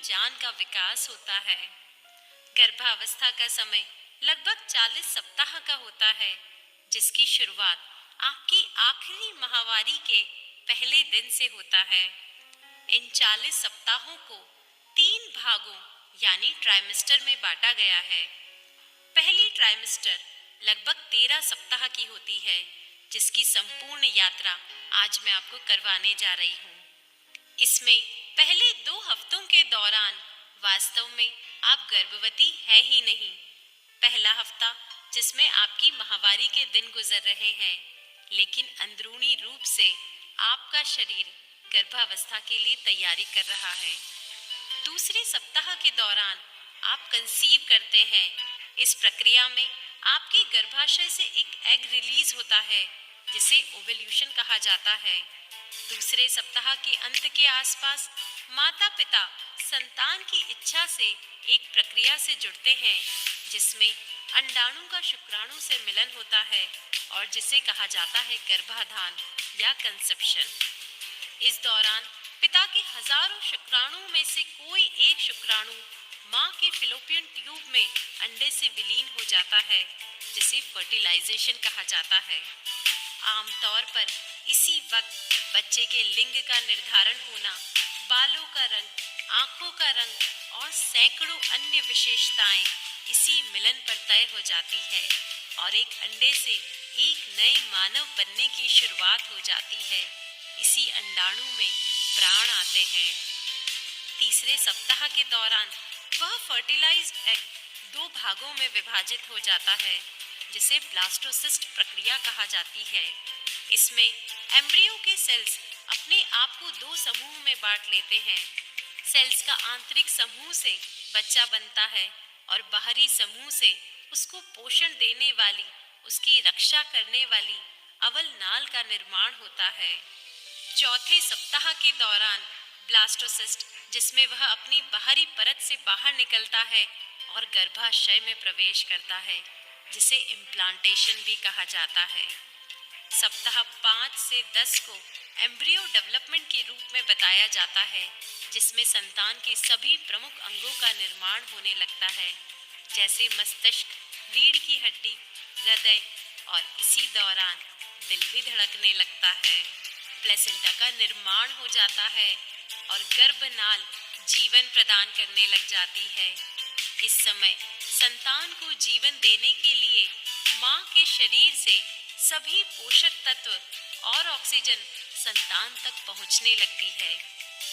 जान का विकास होता है। गर्भावस्था का समय लगभग 40 सप्ताह का होता है, जिसकी शुरुआत आपकी आखिरी माहवारी के पहले दिन से होता है। इन 40 सप्ताहों को 3 भागों यानी ट्राइमेस्टर में बांटा गया है। पहली ट्राइमेस्टर लगभग 13 सप्ताह की होती है, जिसकी संपूर्ण यात्रा आज मैं आपको करवाने जा रही हूँ। इसमें पहले 2 हफ्तों के दौरान वास्तव में आप गर्भवती है ही नहीं। पहला हफ्ता जिसमें आपकी माहवारी के दिन गुजर रहे हैं, लेकिन अंदरूनी रूप से आपका शरीर गर्भावस्था के लिए तैयारी कर रहा है। दूसरे सप्ताह के दौरान आप कंसीव करते हैं। इस प्रक्रिया में आपके गर्भाशय से एक एग रिलीज होता है, जिसे ओव्यूलेशन कहा जाता है। दूसरे सप्ताह के अंत के आसपास माता पिता संतान की इच्छा से एक प्रक्रिया से जुड़ते हैं, जिसमें अंडाणु का शुक्राणु से मिलन होता है और जिसे कहा जाता है गर्भाधान या कंसेप्शन। इस दौरान पिता के हजारों शुक्राणुओं में से कोई एक शुक्राणु मां के फिलोपियन ट्यूब में अंडे से विलीन हो जाता है, जिसे फर्टिलाइजेशन कहा जाता है। आमतौर पर इसी वक्त बच्चे के लिंग का निर्धारण होना, बालों का रंग, आंखों का रंग और सैकड़ों अन्य विशेषताएं इसी मिलन पर तय हो जाती है और एक अंडे से एक नए मानव बनने की शुरुआत हो जाती है। इसी अंडाणु में प्राण आते हैं। तीसरे सप्ताह के दौरान वह फर्टिलाइज्ड एग 2 भागों में विभाजित हो जाता है, जिसे ब्लास्टोसिस्ट प्रक्रिया कहा जाती है। इसमें एम्ब्रियो के सेल्स अपने आप को 2 समूह में बांट लेते हैं। सेल्स का आंतरिक समूह से बच्चा बनता है और बाहरी समूह से उसको पोषण देने वाली, उसकी रक्षा करने वाली अवल नाल का निर्माण होता है। चौथे सप्ताह के दौरान ब्लास्टोसिस्ट, जिसमें वह अपनी बाहरी परत से बाहर निकलता है और गर्भाशय में प्रवेश करता है, जिसे इम्प्लांटेशन भी कहा जाता है। सप्ताह 5 से 10 को एम्ब्रियो डेवलपमेंट के रूप में बताया जाता है, जिसमें संतान के सभी प्रमुख अंगों का निर्माण होने लगता है, जैसे मस्तिष्क, रीढ़ की हड्डी, हृदय और इसी दौरान दिल भी धड़कने लगता है। प्लेसेंटा का निर्माण हो जाता है और गर्भनाल जीवन प्रदान करने लग जाती है। इस समय संतान को जीवन देने के लिए मां के शरीर से सभी पोषक तत्व और ऑक्सीजन संतान तक पहुंचने लगती है।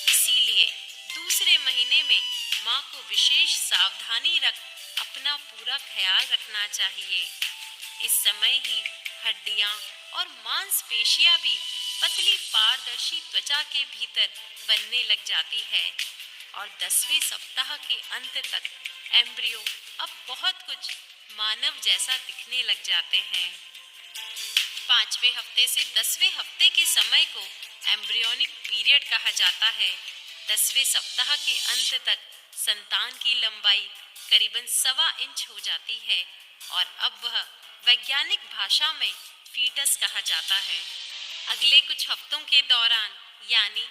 इसीलिए दूसरे महीने में मां को विशेष सावधानी रख अपना पूरा ख्याल रखना चाहिए। इस समय ही हड्डियां और मांसपेशियां भी पतली पारदर्शी त्वचा के भीतर बनने लग जाती है और 10वें सप्ताह के अंत तक एम्ब्रियो अब बहुत कुछ मानव जैसा दिखने लग जाते हैं। 5वें हफ्ते से 10वें हफ्ते के समय को एम्ब्रियोनिक पीरियड कहा जाता है। 10वें सप्ताह के अंत तक संतान की लंबाई करीबन 1.25 इंच हो जाती है और अब वह वैज्ञानिक भाषा में फीटस कहा जाता है। अगले कुछ हफ्तों के दौरान यानी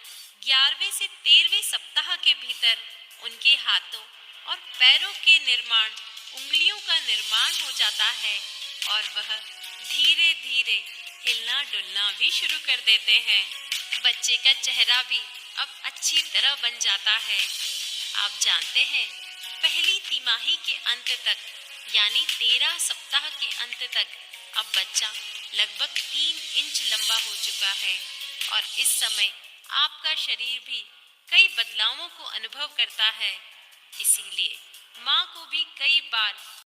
11वें से 13वें सप्ताह के भीतर उनके हाथों और पैरों के निर्माण, उंगलियों का निर्माण हो जाता है और वह धीरे धीरे हिलना डुलना भी शुरू कर देते हैं। बच्चे का चेहरा भी अब अच्छी तरह बन जाता है। आप जानते हैं, पहली तिमाही के अंत तक यानी 13 सप्ताह के अंत तक अब बच्चा लगभग 3 इंच लंबा हो चुका है और इस समय आपका शरीर भी कई बदलावों को अनुभव करता है। इसीलिए माँ को भी कई बार